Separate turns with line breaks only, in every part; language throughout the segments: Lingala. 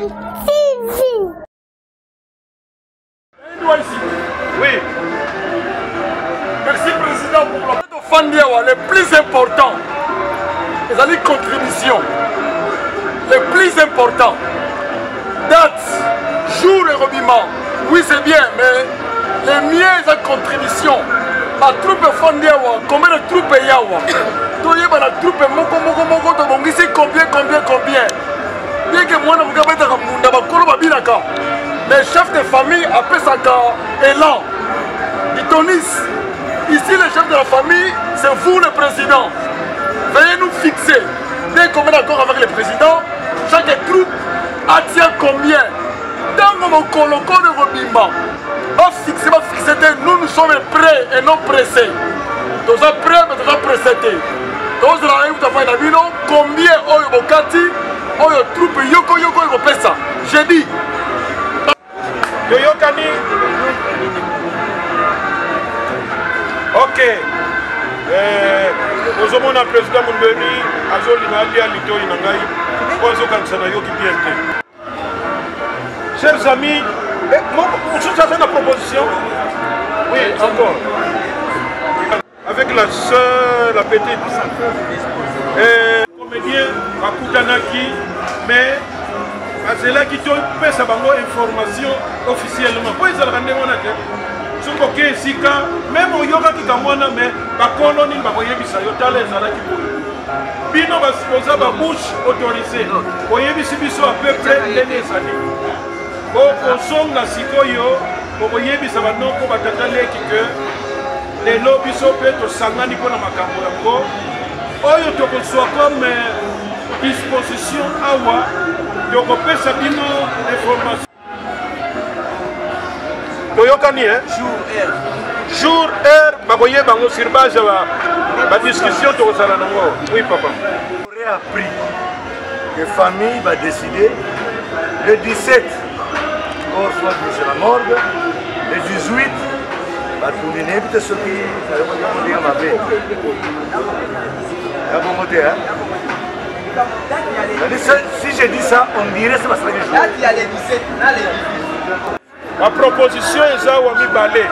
TV.
Oui. Merci président pour la Fandiawa, les plus importants. Les contributions. Les plus importants. Date, jour et rebiement. Oui, c'est bien, mais les mieux contributions. La troupe Fandiawa, combien de troupes Yawa? Toyeba la troupe Moko, ici combien. Bien que moi, les chefs de famille appellent ça élan. Ils tonissent. Ici, les chefs de la famille, c'est vous le président. Veuillez nous fixer. Dès qu'on est d'accord avec le président, chaque troupe attire combien? Dans mon colloque de Robimba, va fixer. Nous sommes prêts et non pressés. Nous sommes prêts, mais nous sommes pressés. Combien Oyo Bokati, Oyo troupe Yoko Pesa? J'ai dit.
Yoyokani. Ok. Nous avons un président Mouberi, Azolina Alia Lito Inangai, Ozo Kansana Yoki BNT. Chers amis, vous avez une proposition? Oui, encore. Avec la soeur, la petite. Comédien, Akutanaki, mais. Azela qui peut sa information officiellement. Pourquoi ils ont rendu mon aide? Ce que Sika, même au yoga qui kamwana, mais la colonie va voyer bisa yotale zala qui peut. Bino va supposer ma bouche autorisée. Voyez biso à peu près les années. Au son la sikoyo, voyez bisa va non pour batatale qui que les lobbies sont peut au sangani pour la makambo. Oyo to soit comme disposition awa. Donc on peut s'abîmer l'information. Toyokani, hein? Jour, heure, baboye bango sur base la discussion de Rosalanongo. Oui, papa.
J'aurais appris que la famille va décider le 17 au soir de la morgue, le 18 va tourner vite ce qui va dire ma bête. Si je dis ça, on dirait que c'est parce que je joue.
Ma proposition est ça, Wami Balé.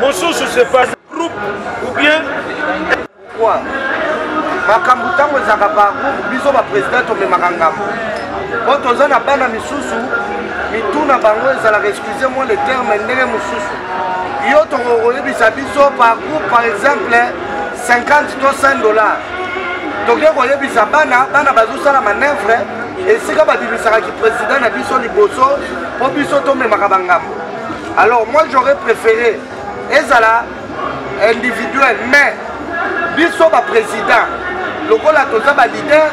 Mon sous, c'est pas groupe ou bien.
Quoi? Makambuta, on a pas groupe, biso ba président, on met Makangam. Quand on a un bana misusu, mais tout n'a pas excusez-moi le terme, n'est misusu. Yo, on a biso par groupe, par exemple. 50 to 100 $. Donc, vous voyez, il y a la manœuvre et c'est comme le président a dit pour alors, moi j'aurais préféré Ezala individuel, mais biso ba président, le leader,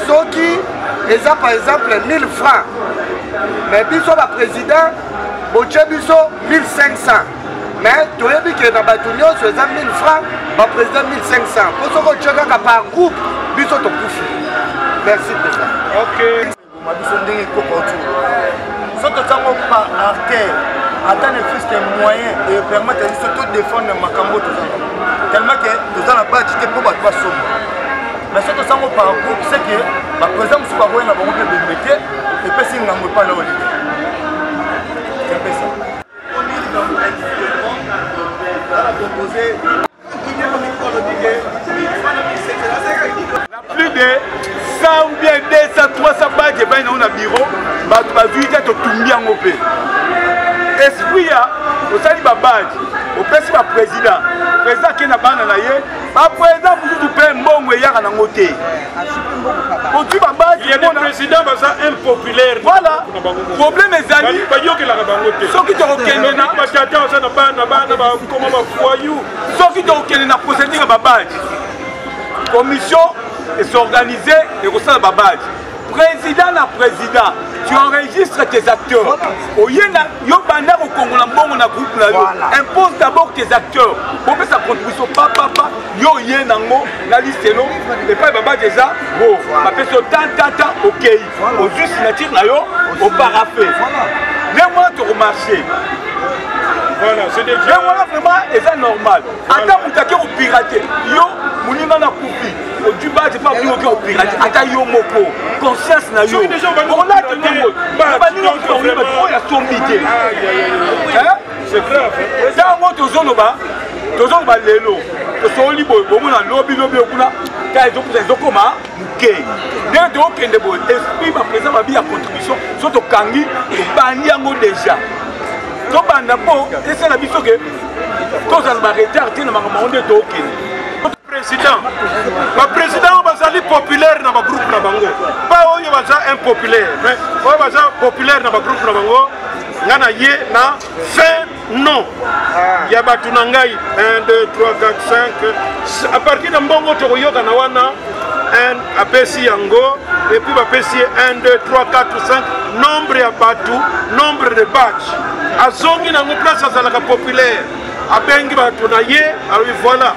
ceux qui ont par exemple 1000 francs, mais biso ba président, biso 1500. Mais tu as dit que dans la Batounio, c'est 1000 francs, le président 1500. Pour ce que tu as par groupe, tu as tout. Merci, président.
Ok.
Ce que tu as par artère, attendre plus que moyen et permettre de tout défendre ma cambo. Tellement que tu as la base qui est pour battre son. Mais ce que tu as par groupe, c'est que le président ne peut pas voir la bombe de métier et personne n'a pas le leader. C'est un peu ça.
Plus de 100 ou bien 200, 300 badges qui sont dans le bureau, tu vas vite te tomber en OP. Esprit, au sein de la badge, au président, le président qui n'a pas de président, vous pouvez bon il y a un côté.
Il y a des présidents impopulaires.
Voilà. Le problème est que ceux qui ont reconnu la procédure de badge, commission est organisée et reçoit le badge. Président na président, tu enregistres tes acteurs. Impose d'abord tes acteurs. Pour que sa contribution, papa, yo yenango, la liste et pas baba déjà, bon, ma personne tant, ok. Au juste signature, au parafait. Mais moi, tu remarches.
Voilà, c'est déjà.
Mais voilà vraiment, c'est normal. Attends, vous avez piraté. Yo, vous n'avez pas coupé. Du bas, c'est pas vous qui avez piraté. Attends, yo, moko. Conscience na yo. On a tenu le mot. Il y a son idée.
C'est grave.
Dans votre zone, tozo ba lelo to so libo bo mona lobi okuna ka ezo koma muke ne to kende bo esprit ba présent ba bi ya contribution so to kangi to bandi yango déjà to banda po esa na biso ke to za ba retard tina mangama onde to kende
président bazali populaire na ba groupe na bango pas oyo baza impopulaire mais oyo baza populaire na ba groupe na bango ngana ye na fin non ya batu na ngai 1 2 3 4 5 à partir de mbongo tokoyoka na wana un apesi yango et puis bapesi 1 2 3 4 5 nombre ya batu nombre de batch azongi nango place azalaka populaire abengi batu na ye alors voilà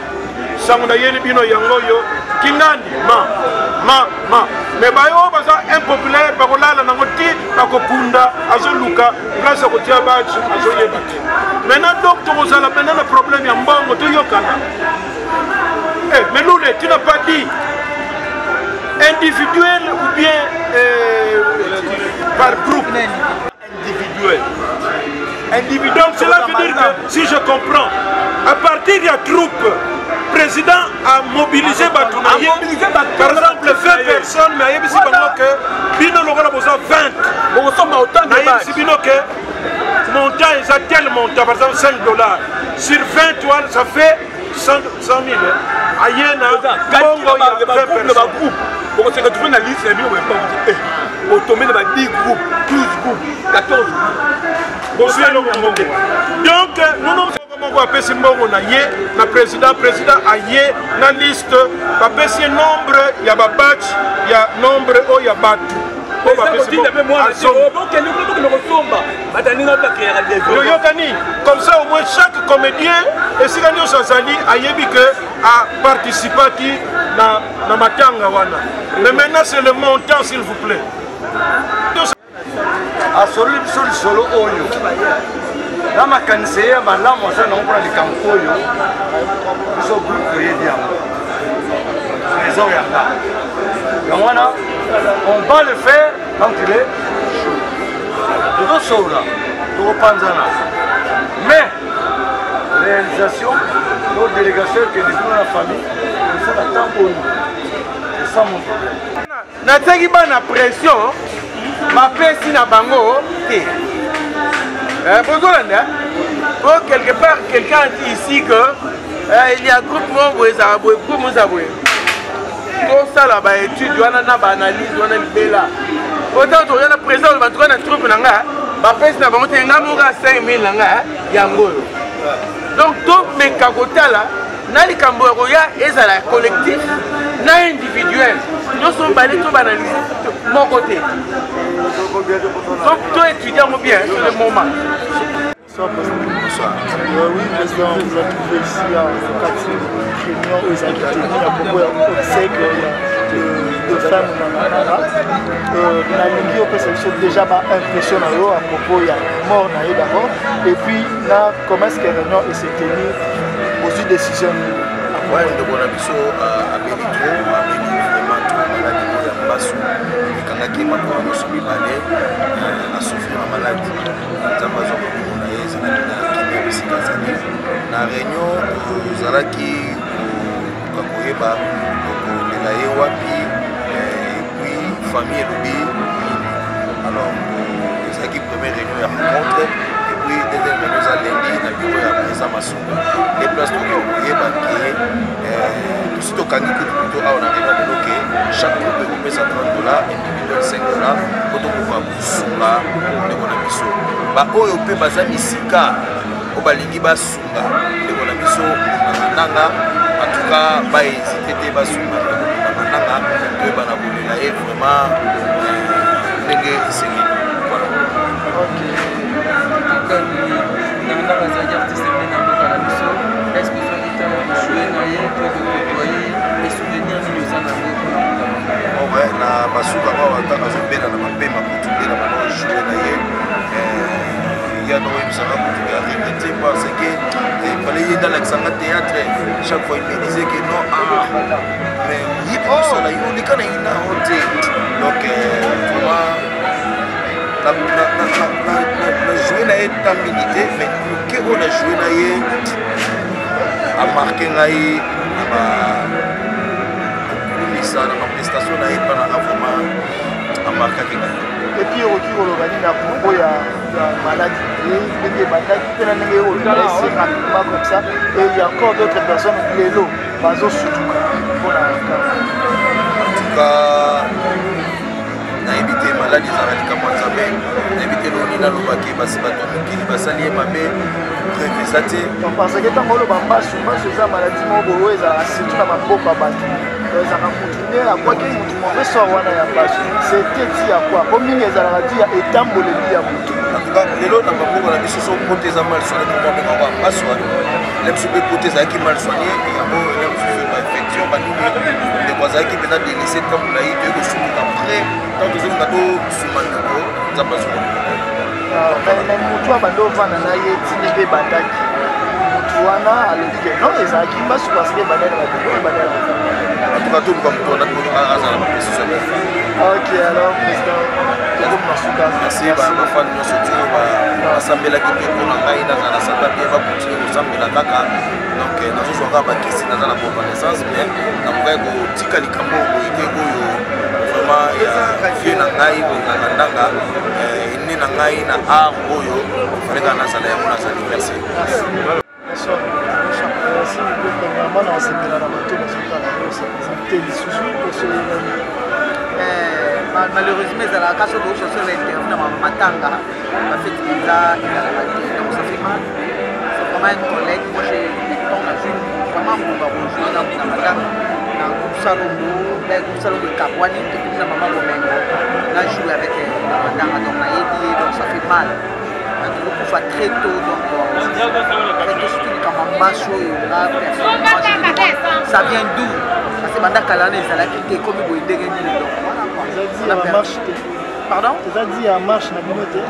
sango na ye bino yango yo kingandi ma mais bayo baza impopulaire bakolala nango ti bakokunda azoluka place akotia batch azoyeba te maintenant donc tokozala maintenant na problème ya mbongo toyokana mais nous tu n'as pas dit individuel ou bien par groupe individuel. Donc cela veut dire que si je comprends à partir de la troupe président a mobilisé Batounaye, par exemple 20 personnes, mais il y a que Bino Logora besoin 20. Si Bino que montant, ils ont tel montant, par exemple 5 $. Sur 20 toiles, ça fait 100 000. Ayena, Bongo, il y a 20 personnes.
Pour se retrouver dans la liste, on ne peut pas tomber dans 10 groupes, 12 groupes, 14 groupes. Donc, nous nous apesi mbongo na ye na président a ye na liste bapesi nombre ya babatch ya nombre o ya batu comme ça au moins chaque comédien esika nyonso azali ayebi que a participé na matanga wana mais maintenant c'est le montant s'il vous plaît
asolo biso lisolo oyo na makanisi ya malamu aza nango mpona likambo oyo biso groupe toyebi yango trésor yanga yango wana on va le faire quand il est chaud tozosola tokopanzana mais réalisation nos délégations ekende bino na famille esala ntango oyo c'est ça mon problème
natiaki bana pression bapesi na bango te bozolanda po quelque part quelqu'un dit ici que il y a groupe moko ezala boye groupe moza boye tosala baétude wana na baanalyse wana libela otango toya na président batuka na troupe na nga bapesi na bango te nga moko ya 5 000 na nga yango oyo donc tomeka kotala na likambo ya koya ezala collectif na individuel nyonso bale to baanalyse moko te donc to étudier yango bien sur le moment.
Bonsoir. Oui, président, vous a trouvé ici à quartier réunion aux inquiétudes à propos on sait qu'il y a deux femmes dans la ligne au c'est déjà impression à propos il y a mort d'abord et puis là comment est-ce que la réunion s'est tenue aux décisions
ouais de bon abisso à Benitro vraiment trop maladie ya basu kangaki makolo so mibale a souffrir la maladie zambazo na yeza na kina bisikazani na réunion zalaki kokoyeba kokolela ye wapi et puis famille lobi alors zaki première réunion ya rencontre et puis deuxième réunion za lundi na bureau ya président Masumba les places kokoyeba ki tout kangi que plutôt on arrive à bloquer chaque groupe peut payer $30 individuel $5 pour pouvoir sunga de bona biso ba oyo pe baza misika o balingi basunga de bona biso nanga en tout cas ba hésiter te basunga nanga to bana bolela et vraiment ndenge sengi voilà
OK
nanga baza artiste na mboka na biso est-ce que ça est joué na ye que de côtoyer les souvenirs de nos amis
ouais na basuka kwa wataka zembena na mapema kutubela bana jouer na ye Yann Sarah Moutouk a regretté parce qu'il fallait y aller dans l'accent théâtre. Chaque fois, il me disait que non, mais il y a ça là, il y a des canaux, donc vraiment, la joué na état milité, mais que on a joué na a marqué na ça dans la prestation na vraiment a marqué na.
Et puis au retour au Logani na propos ya maladie et des batailles qui peuvent aller au laisser rapidement comme ça et il y a encore d'autres personnes les lots bazo surtout pour la en
tout cas na éviter maladie ça va comme ça mais na éviter l'oni na lobaki basi bato mikili basali mabe préfisate
parce que tant que bamba souvent ces maladies mo bowe za surtout na maboko bato ça va continuer à quoi que mutu mauvais sort wana ya baso c'était dit à quoi comme mingi za la radio etambole li ya mutu
en tout cas lelo na maboko na biso so protéger mal soigné pour moi ba baso les sous protéger qui mal soigné et abo les sous infection ba nous des voisins qui peut délaisser comme là il doit se après tant que nous avons soumana ko za baso
mais mutu abando vana na ye tinibe bataki mutu wana alobi non ezaki baso parce que banana ba
en tout cas tout comme toi on a précision.
Ok alors président
merci ba fan no surtout ba assemblée qui peut pour ngai na na samba bien ba continuer ensemble kaka donc nazo soka ba kisi na la reconnaissance bien na moko ko tika likambo ko ite ko yo vraiment ya vie na ngai ko na ndanga inni na ngai na art oyo fallait kana sala ya mona sali merci.
Malheureusement, ils ont la casse de l'eau sur l'interview dans Matanga. La fête il a donc ça fait mal. C'est vraiment un collègue. Moi, j'ai vraiment joué dans Matanga. Dans le salon de Kabouani, qui est dans Maman Romain. Là, je joue avec Matanga. Donc ça fait mal. Donc, on fait très tôt. Donc, ça vient d'où? Parce que pendant qu'elle a quitté comme il y a des pardon?
Tu as dit à marche na binote?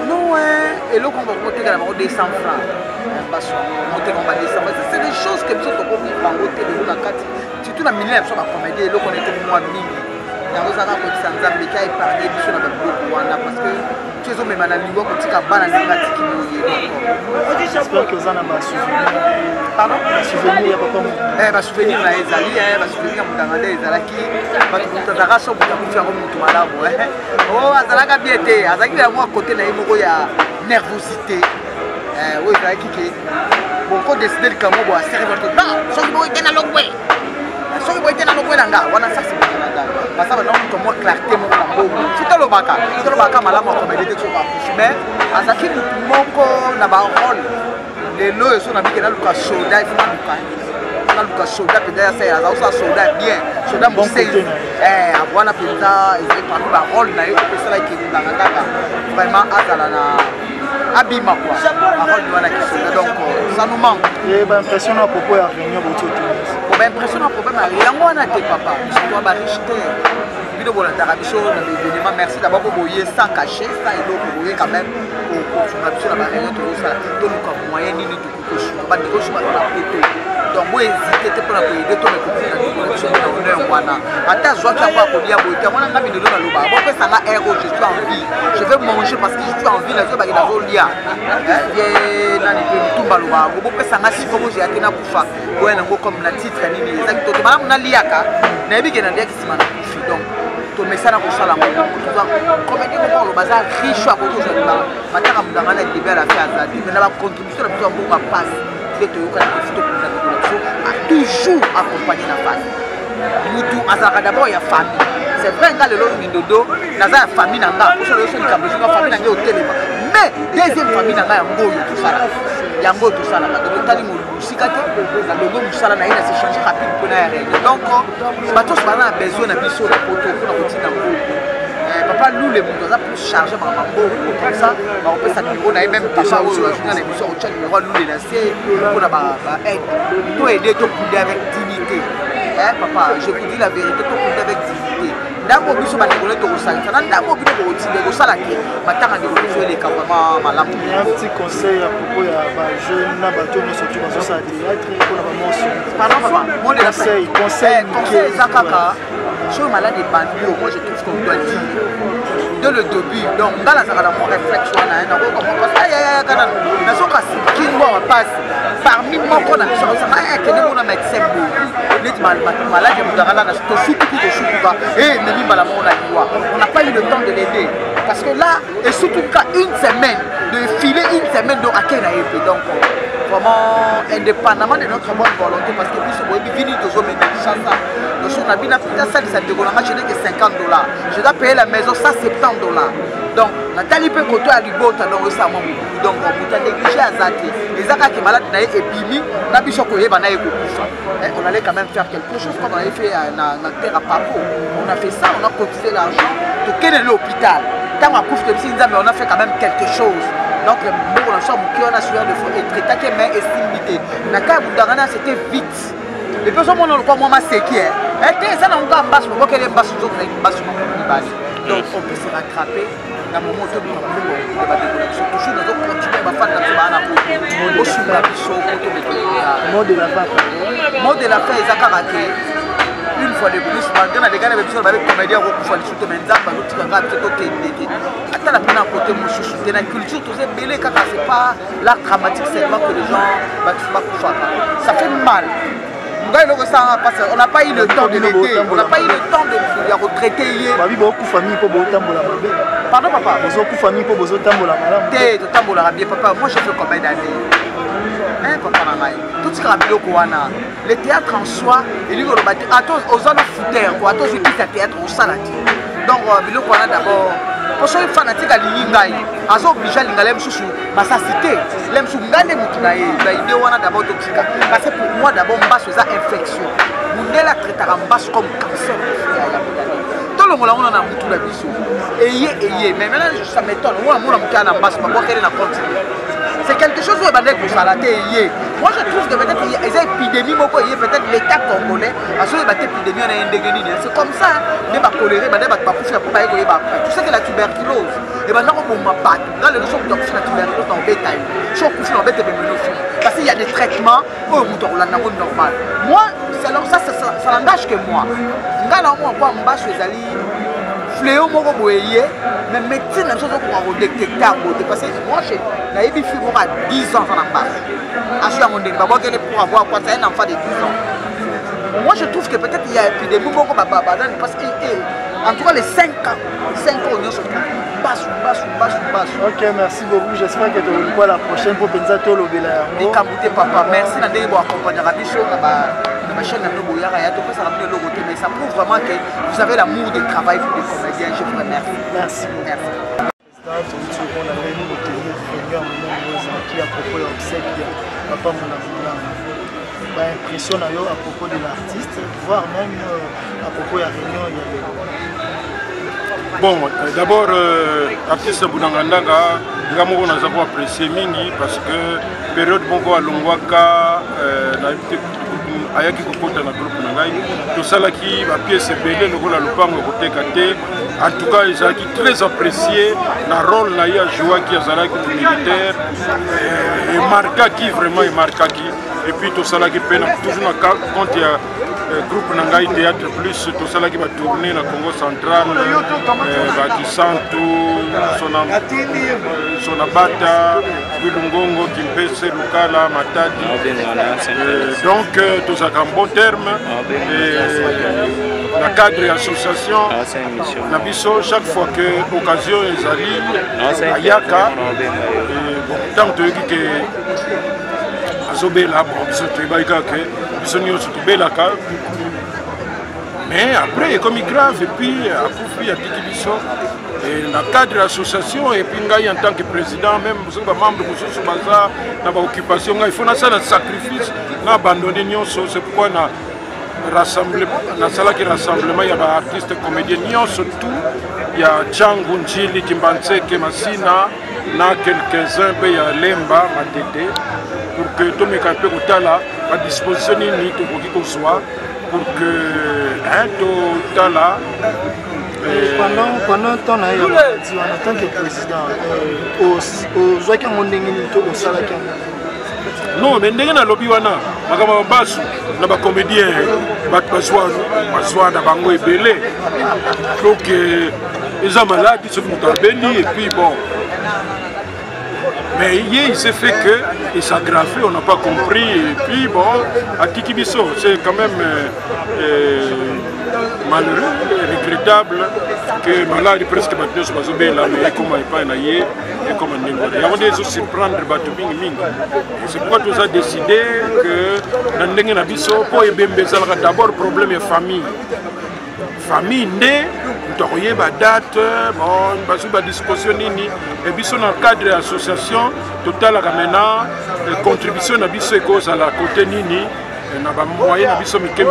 Non, et là on va monter à la 200 francs. Monter on va descendre. C'est des choses que nous avons mis en côté de la carte. Surtout la millième sur la comédie, et là on était moins mini. Dans les arabes, on s'en a mis qu'à épargner sur la parce que tu es au même à la lingua quand tu as ban à la qui
j'espère que ça n'a pas souvenir.
Pardon?
Souvenir, il y a pas comme.
Ma souvenir na ezali, ma souvenir mutangande ezalaki, bato mutazaka so buta kufa ko mutu malamu Oh, azalaka bien te, azalaki na moi côté na yemoko ya nervosité. Oui, ezalaki ke bon ko décider kamo bo asserre votre non, so ki bo etena lokwe. So ki bo etena lokwe nanga, wana ça c'est nanga. Parce que non comme moi clarté mo na bo. Fitalo baka malamu ko méditer sur ba. Mais azalaki moko na ba rôle. Les lois sont habitués à Lucas Soda, il faut pas Lucas Soda, peut-être c'est à la Soda bien, Soda Moussé, avoir la pizza, et par la rôle, c'est là qui est dans la gaga, vraiment à Abima quoi, la rôle de la Soda, donc ça nous manque.
Et ben impressionnant à propos de la réunion de tout.
Ben impressionnant à propos de la réunion, on a été papa, je dois m'arrêter. Merci d'abord pour voyer sans cacher, ça et donc vous voyez quand même pour la réunion de ça, donc nous moyen ni du coup pas de gauche pas la photo. Donc vous hésitez pour la aider tout le monde dans le wana. Attends, joie qui va pour dire bon, on a envie de le loba. Bon ça va héros, je suis en vie. Je vais manger parce que je suis en vie là, je vais dans Zolia. Et dans les tout baloba. Bon ça va si comme j'ai atteint kufa. Ouais, comme la titre ni les actes de madame na liaka. Na bi gena liaka simana kufi donc mais ça n'a pas ça comme dit le bazar riche à côté aujourd'hui maintenant on a la libère la faire ça mais la contribution la plus en passe de te a toujours accompagné la phase mutu azaka d'abord il y a famille c'est vrai nga le long dodo naza famille nanga so le so ni famille nanga hôtel mais deuxième famille nanga yango tout ça yango tout ça là donc tali mo sikate na logo musala na ina se changer rapide pour na règle donc bato a besoin na biso la poto pour na kotina ngo papa nous les monde a plus chargé par mambo comme ça on peut ça niveau na même papa au jour na émission au chat numéro nous les lancer pour na ba aide pour aider tout couler avec dignité papa je vous dis la vérité tout couler avec dignité ndambo biso bandeko to kosalisa na ndambo bino kokotinde kosala ke matanga ndeko biso eleka vraiment malamu.
Un petit conseil à propos ya ba jeune na bato nyonso tu bazosala théâtre mpona bamoso.
Pardon papa, mot de la fin.
Conseil
eza kaka sur malade bandi moi je trouve qu'on doit dire dès le début. Donc nga nazaka na mon réflexe wana na ko comme ça ya kana na soka sikingwa passe parmi moko na biso ça kende mona médecin bo net malade mudakala na to shukuka nemi mbala mona liwa on n'a pas eu le temps de l'aider parce que là et surtout qu'à une semaine de filer une semaine donc à quel épée donc vraiment indépendamment de notre bonne volonté parce que plus boyebi vini tozo mener ça donc on a bien appris ça ça dégola je n'ai que $50 je dois payer la maison $170 donc Nathalie peut côté à libota donc ça mon donc on peut négliger azati les aka qui malade na epimi na biso ko yeba na ekokufa on allait quand même faire quelque chose comme on avait fait na terre à Papo on a fait ça on a cotisé l'argent to kene l'hôpital tant à couvre de mais on a fait quand même quelque chose. Donc, on a suivi de fond et traité que mais estimité. Naka Boudagana c'était vite. Les personnes on le quoi moi c'est qui est. Et ça n'a pas basse pour que les basses sont une basse donc on peut se rattraper dans le moment où on va développer toujours dans d'autres continuer à faire
mot de la fin.
Mot de la fin est à une fois de plus, malgré les gars avec les comédiens qui font les sous mais nzamba l'autre qui regarde plutôt que attends la peine à côté mon chouchou de la culture tous ces belés car c'est pas l'art dramatique seulement que les gens ça fait mal. On n'a pas eu le temps de l'aider, on n'a pas eu le temps de la retraiter hier.
Beaucoup de familles pour tambola.
Pardon papa.
Beaucoup de familles pour tambola.
T'es tambola bien papa. Moi je fais combien d'années? Hein papa nanaï. Tout ce qui est biloko wana. Le théâtre en soi, il y a aux zones fouteurs quoi. Tous ceux qui font théâtre au salati. Donc biloko wana d'abord. Pour ceux qui fanatiques à l'Ingai, ils sont obligés de aller chouchou. Ma cité, les chouchou ngale mutinaye. La idée wana d'abord toxique. Parce que pour moi d'abord on passe aux infections. Mundela traite en basse comme cancer. Tout le monde on a mutu la biso. Et mais maintenant ça m'étonne. Moi on mutu en basse, pas quoi qu'elle n'a continué. C'est quelque chose où on va dire que ça l'a été. Moi je trouve que peut-être il y a des épidémies, peut-être l'État congolais, parce que l'épidémie on a une déguenille. C'est comme ça, les choléra, tu sais que la tuberculose, et maintenant on m'a pas. Dans les gens qui ont la tuberculose dans le bétail, ils sont couchés dans le bétail, parce qu'il y a des traitements, normal. Moi, ça n'engage que moi. Fléau moko boyé mais médecine la chose qu'on va détecter parce que moi j'ai naïbi fille à 10 ans en bas assu à mon dé baba qu'elle pour avoir quoi ça un enfant de 10 ans. Moi je trouve que peut-être il y a épidémie beaucoup parce que en tout cas les 5 ans on se basse.
OK, merci beaucoup. J'espère que tu vas la prochaine pour Benzato Lobela.
Et Kamouté papa, merci na ndeko accompagner la bicho na ma chaîne na Nobo Yara ya to ça ramène le logo mais ça prouve vraiment que vous avez l'amour du travail pour les comédiens. Je vous remercie.
Merci. On a réuni le tenir qui à propos de l'obsèque papa mon impression à propos de l'artiste, voire même à propos de la réunion.
Bon, d'abord, l'artiste Boudangandanga, je vais apprécier mingi parce que période bongo à Longwaka, ayaki kokota na groupe nangai, tout ça là qui va pièce belé le rôle à l'opango côté kate. En tout cas, ils ont très apprécié le rôle là il a joué qui a zalaki comme militaire et marqua qui vraiment est marqua qui. Et puis tout ça là qui peine toujours quand il y a groupe Nangai Théâtre Plus, tout ça là qui va tourner dans le Congo central, Kisantu, Sonabata, Bilungongo, Kimpese, Lukala, Matadi. Donc tout ça en bon terme. La cadre et l'association, chaque fois que l'occasion est allée, à Yaka, tant que mais après comme il grave et puis il y a et dans le cadre de l'association et puis en tant que président même membre de l'occupation il faut faire un sacrifice abandonner c'est pourquoi rassemblement il y a des artistes comédiens surtout il y a Django Njili Kimbanseke Masina na quelques-uns il y a Lemba Matete pour que tout le monde soit à disposition pour que tout
pendant temps en tant que président ozwaki yango ndenge nini to osalaki yango?
Non, mais ndenge na lobi wana makambo basu na ba comédien bato bazwa na bango ebele donc eza maladi soki moto abeli et puis bon. Mais hier il s'est fait que il s'aggravait, on n'a pas compris et puis bon à Kikibiso c'est quand même malheureux et regrettable que malade presque maintenant se passe bien là mais comme il pas naïe et comme on est on doit se prendre bateau ming c'est pourquoi nous a décidé que dans ndenge na biso po ebembeza d'abord problème de famille né toye ba date bon basu ba disposition nini et biso dans le cadre de l'association total ramena contribution na biso cause à la côté nini na ba moyen na biso mike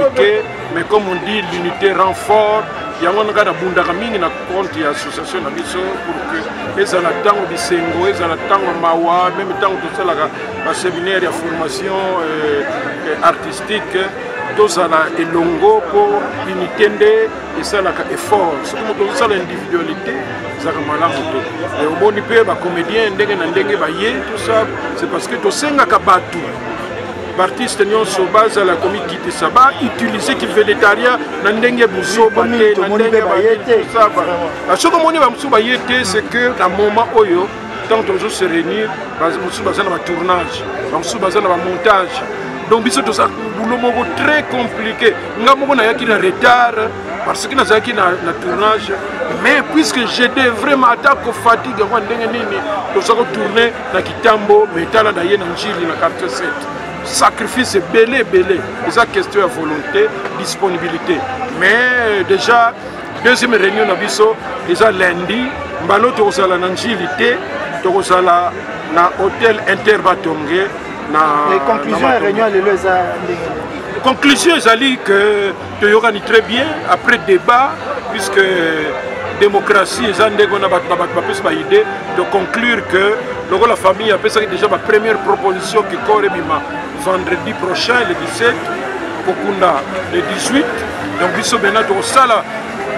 mais comme on dit l'unité renfort yango nga na bundaka mingi na compte ya association na biso pour que ezala tango bisengo ezala tango mawa même tango tosalaka ba séminaire ya formation artistique tozala elongo pour unité nde esalaka effort soki moto ozosala individualité ezalaka malamu te e omoni mpe bacomédien ndenge na ndenge baye tout ça c'est parce que tosengaka bato baartiste nyonso bazala komi kitisa bautilize kiveletaria na ndenge buzoba te na ndenge baye te soki omoni bamosusu baye te c'est que na moment oyo tant tozo se réunir bamosusu baza na batournage bamosusu baza na bamontage donc biso toza boulot moko très compliqué nga moko nayaki na retard parce que nazalaki na tournage mais puisque j'étais vraiment attaque fatigue yango ndenge nini toza kotourne na kitambo mais tala na ye na njili na quartier 7 sacrifice belé eza question ya volonté disponibilité mais déjà deuxième réunion na biso eza lundi mbalo tokozala na njili te tokozala na hôtel Interbatonge.
Les conclusions et réunions les
conclusion ezali que tu organise très bien après débat puisque démocratie eza ndeko na bato bapesa ba idée de conclure que la famille a pesaki déjà ma première proposition qui korebima vendredi prochain le 17 kokunda le 18 donc biso bena to sala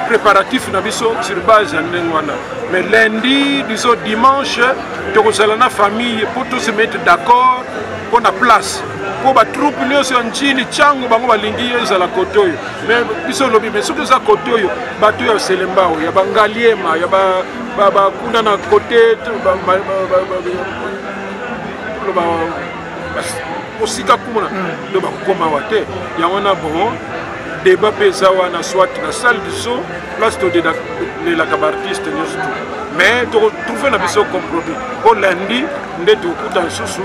préparatif na biso sur base ya ndenge wana mais lundi disons dimanche tokozala na famille pour tous se mettre d'accord pour la place pour ba troupe nyonso ya njini chango bango balingi ezala koto oyo mais biso lobi mais soki eza koto oyo bato ya selemba oyo ya bangaliema ya kuna na kote osika kumona do bakokoma wa te yango na bon débat pesa wana soit na salle du son place tolelaka baartiste nyonso tu mais totrouve na biso compromis po lundi nde tokuta lisusu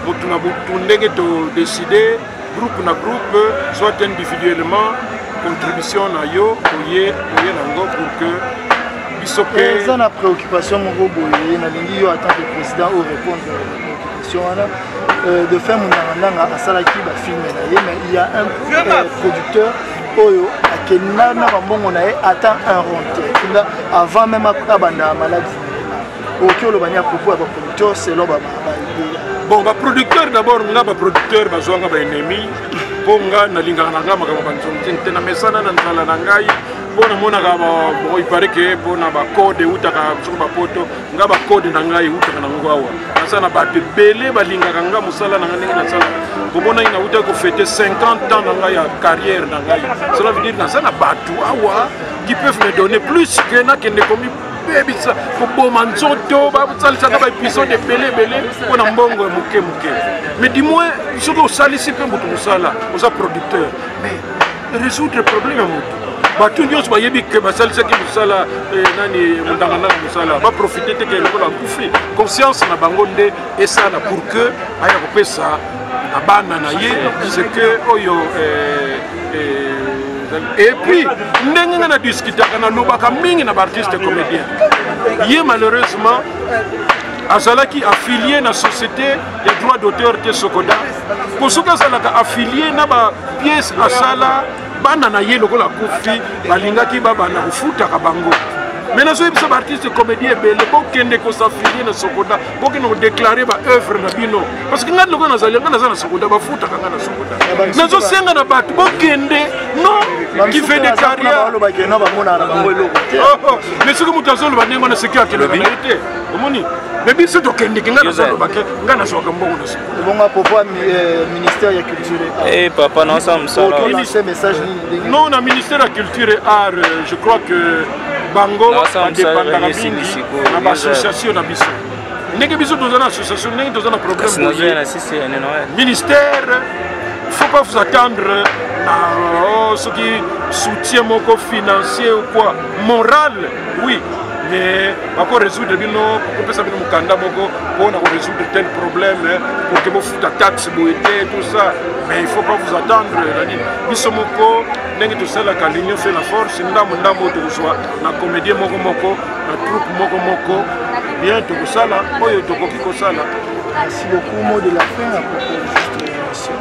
motu na butu ndenge todécide groupe na groupe soit individuellement contribution na yo oye nango pour que biso mpe
eza na préoccupation moko boye nalingi yo en tant que président au répondre préoccupation wana de faire monangandanga asalaki bafilme na ye mais il y a un producteur oyo akenda na bambongo na ye ata un rond te avant même abanda maladi oki olobani à propos ya baproducteur selon
bon baproducteur d'abord nga baproducteur bazwanga baennemi mpo nga nalingaka na nga makambo banzonzi te na mesana na nzala na ngai mpo namonaka il paraît ke mpona bacode eutaka soki bapoto nga bacode na ngai eutaka nango awa naza na bato ebele balingaka nga mosala na nga ndenge nasala komonai nautaki kofete 50 ans na ngai ya carrière na ngai cela veut dire naza na bato awa qui peuvent me donner plus que nakende komi bebisa koboma nzoto basalisaka baépisode ebele mpona mbongo ya moke mais du moins soki osalisi mpe moto mosala oza producteur mais résoudre problème ya moto bato nyonso bayebi ke basalisaki mosala nani mondangandanga mosala baprofite te ke lokola akufi conscience na bango nde esala pour que aya kopesa na bana na ye c'est que oyo et puis ndenge nga na discutaka nalobaka mingi na baartiste comédien ye malheureusement azalaki affilié na société ya droit d'auteur te sokoda po soki azalaka affilié na bapièce asala bana na ye lokola kufi balingaki babanda kofutaka bango Mais nous sommes artistes comédiens, mais les gens qui ne sont pas affiliés à Sokoda, pour qu'ils nous déclarent leur œuvre dans Bino. Parce que nous avons des gens qui sont Sokoda, nous avons des Sokoda. Nous avons des non, qui fait des carrières. Mais ce que nous avons dit, c'est qu'il y a la vérité. Mais bien sûr, il y a des gens
à propos du ministère de la Culture et Art.
Eh papa, non, ça me semble.
Non, le ministère de la Culture et Art, je crois que Bango a dépendant de l'association de Bissot. Nous avons une association, nous avons un problème. Ministère, il ne faut pas vous attendre à ce qui soutient mon financier ou quoi. Moral, oui. Mais pour résoudre pour résoudre tel problème, pour que vous foutez la taxe, tout ça. Mais il ne faut pas vous attendre. Nous sommes tout ça, l'union fait la force. Nous avons la comédie, la troupe, bien tout ça.
Merci beaucoup. Mot de la fin à propos de cette émission.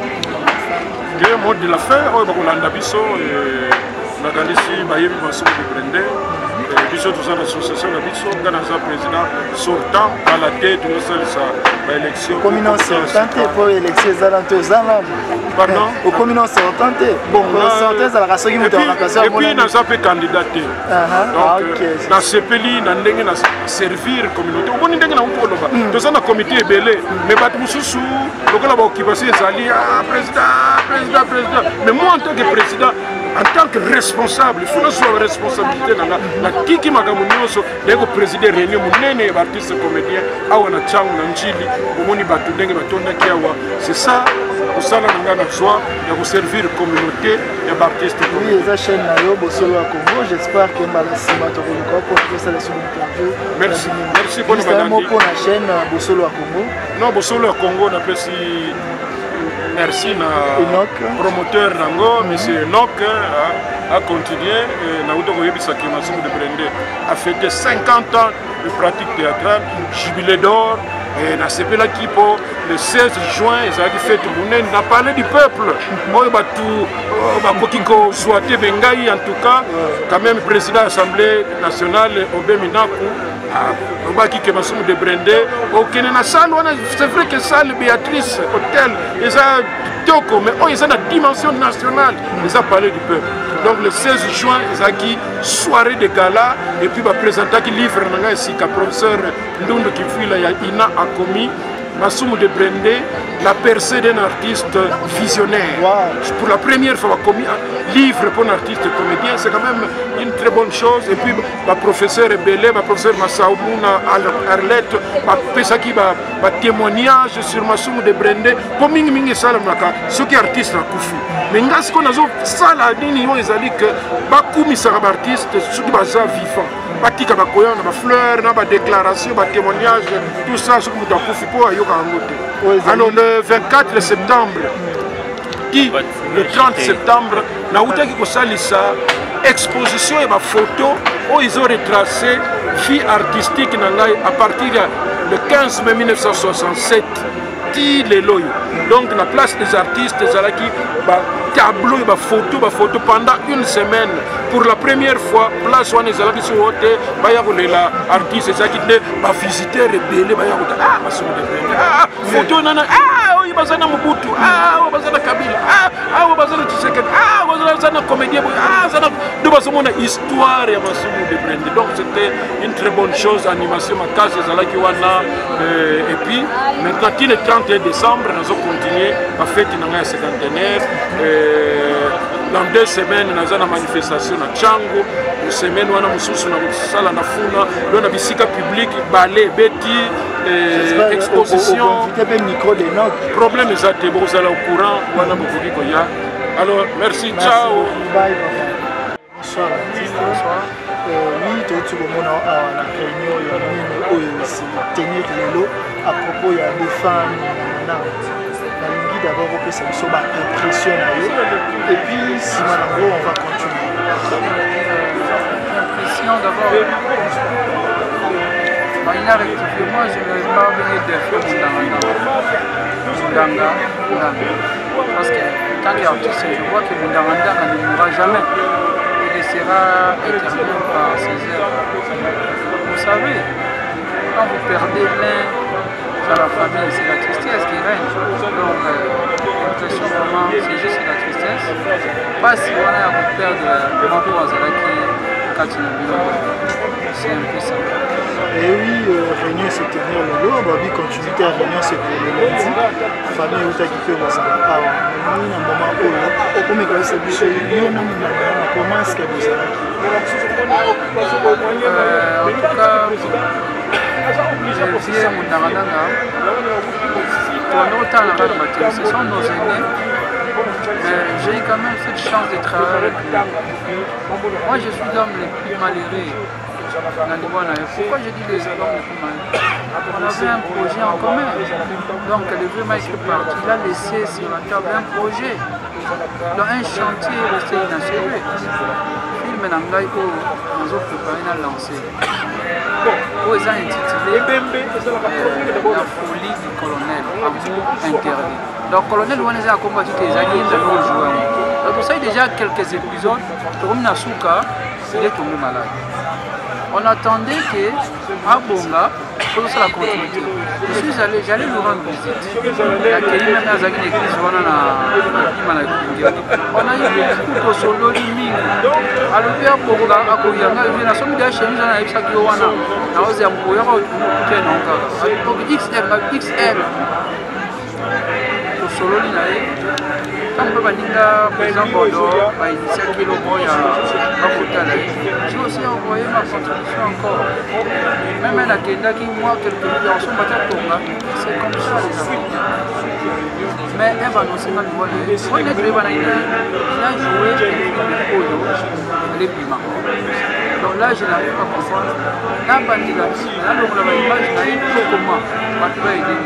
Mot de la fin, on a un Biso tous l'association de Biso, dans un président sortant à la tête de sa élection.
Communant sortant pour l'élection
pardon?
Au communant sortant.
Bon,
et
puis nous avons candidaté. Donc, dans ce pays, nous avons servir la communauté. Nous avons un comité belé, mais nous avons occupation président. Mais moi, en tant que président, en tant que responsable, il faut que soit responsabilité dans la kiki magamunyoso deko président réunion munene artiste comédien awa na changu na njili omoni batu ndenge batonda kiawa. C'est ça pour ça na ngana soa ya servir communauté ya artiste.
Oui, eza chaîne na yo Bosolo ya Congo. J'espère que mbalisima to ko pour que ça les interview.
Merci bonne
madame. Pour la chaîne Bosolo ya Congo.
Non, Bosolo ya Congo na pesi. Merci na promoteur Nango, M. Enoch, a continué. A fêté 50 ans de pratique théâtrale, jubilé d'or. Et na CPLA Kipo, le 16 juin, ils ont fait tout le monde. On a parlé du peuple. Moi, en tout cas, quand même, président de l'Assemblée nationale, Obé Minaku, de Brendé, c'est vrai que ça, le Béatrice Hôtel, ils ont mais ils ont la dimension nationale, ils ont parlé du peuple. Donc le 16 juin, ils ont eu soirée de gala et puis ils ont présenté un livre ici, le professeur Ndundu Kifwila Ina a commis. Massoumou de Brendé, la percée d'un artiste visionnaire. Wow. Pour la première fois, on a commis un livre pour un artiste comédien, c'est quand même une très bonne chose. Et puis, le professeur Belé, le professeur Massaouna Arlette, Pesaki, témoignage sur Massoumou de Brendé. Pour Mingi Salamaka, ce qui est artiste à Koufi. Mais ce qu'on a dit, c'est que Bakoumi Sarab artiste, ce qui est vivant. Batika bakoya na ba fleurs na ba déclaration ba témoignage tout ça ce que nous avons fait pour ayoka ngote. Alors le 24 septembre le 30 septembre na utaki ko salisa exposition et ma photo où ils ont retracé vie artistique na ngai à partir du 15 mai 1967 ti lelo. Donc la place des artistes ezalaki ba tableau et photo pendant une semaine. Pour la première fois, place où on est allé sur l'hôtel, les artistes et visiteurs rebelles, photo nana, oui, bazana Mobutu, bazana Kabila, bazana Tshisekedi, bazana comédien, nous avons une histoire et donc c'était une très bonne chose, animation Makas, et puis maintenant le 31 décembre, nous avons continué à fêter le cinquantenaire. Dans 2 semaines, nous avons une manifestation à Tchango. Une semaine, nous avons une salle à Funa, nous avons une bisika publique, ballet, bêtis, exposition. Problème est à vous allez au courant. Alors, merci, ciao.
Bonsoir. Oui, tout le monde a la réunion tenir à propos des femmes. D'abord, on peut s'amuser sur l'impression et puis, si on va continuer.
L'impression d'abord, il a rectifié, moi je ne vais pas venir de faire Mundanga. Parce que tant qu'artiste, je vois que Mundanga ne mourra jamais. Il sera éternel par ses œuvres. perdez l'un dans la famille, c'est la tristesse qui règne. Donc, l'impression vraiment, c'est juste la tristesse. Pas si on a à perdre Mambo Azalaki, Katina Bilongo. C'est un peu ça.
Et oui, réunion c'est tenir le lot, Babi continuité à réunion c'est pour le lundi. Famille où tu as kiffé dans ça. Ah, on a un moment où on peut mettre ça biche, comment est-ce que vous avez?
En tout cas, j'ai vu mon Naradanga. Ce sont nos aînés. Mais j'ai eu quand même cette chance de travailler avec eux. Moi je suis l'homme le plus malheureux. Pourquoi je dis les hommes les plus malheureux? On avait un projet en commun. Donc le vieux Mike est parti, il a laissé sur la table un projet. Dans un chantier resté inachevé. Film Nangai nous a préparé à lancer. Où ils ont intitulé La folie du colonel, amour interdit. Donc, le colonel, on a combattu les alliés de nos joueurs. Donc, vous savez déjà quelques épisodes, comme Nasuka, il est tombé malade. On attendait qu'à Bonga, pour ça la continuité. J'allais lui rendre visite. Il y a quelqu'un qui a une église, on a eu beaucoup de solo liming. Alors, il y a Bonga, à Koyanga, il y a une chemise, on a eu ça qui est au Wana. On a eu un peu XL. Solo quand on va dire président Bordeaux, il s'est dit j'ai aussi envoyé ma contribution encore. Même un agenda qui moi quelques millions sont battus Tonga, c'est comme ça les Africains. Mais elle va annoncer ma nouvelle. On est très bien, il a joué les piments. Donc là je n'arrive pas à comprendre. Là on a l'image comment je vais aider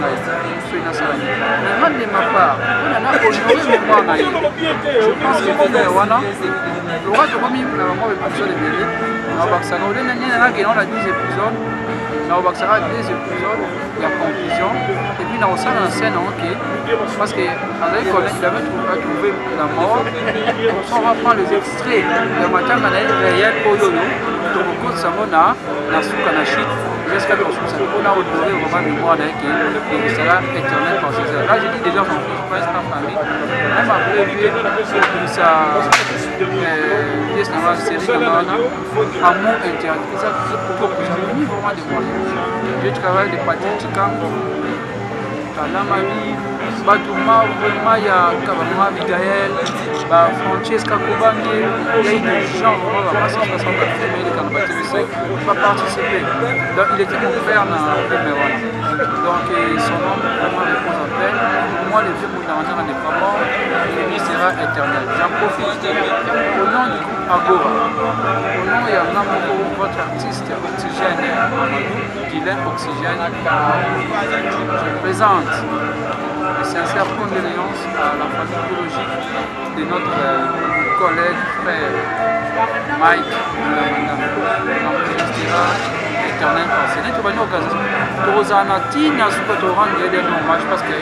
mais de ma part, on a honoré mémoire. Je pense que c'est Wana. Le roi de Romy, on a épisode de Bélé. On a 10 épisodes. On a 2 épisodes. Il y a conclusion. Et puis, on a une scène parce qu'il avait trouvé la mort. On va prendre les extraits de matin réel pour Yoyo. Donc, au cours de Samona, la Soukanachit, jusqu'à ce qu'on a honoré vraiment mémoire qui sera éternel par ces heures. Là, j'ai dit déjà qu'on ne reste pas famille. Même après, sa pièce de série Kamana, amour interdit. Ça, j'ai mis vraiment des moyens. Je travaille de Patrick Chikango, Kalamani, Batouma, Maya, Kabama, Miguel, Francesca Kobangi, il y a eu des gens vraiment là-bas, 160 filmés, les Kanabati Bissek, pas participer. Donc il était mon frère dans le film. Donc son nom vraiment répond à appel. Pour moi, le vieux Mounamana n'est pas mort, il sera éternel. J'en profite au nom du groupe Agora. Au nom de votre artiste Oxygène Amadou, Dylan Oxygène, je présente les sincères condoléances à la famille biologique de notre collègue, frère Mike Mounamana. Donc il sera éternel pensé. Nous avons une occasion. Nous avons une hommage parce que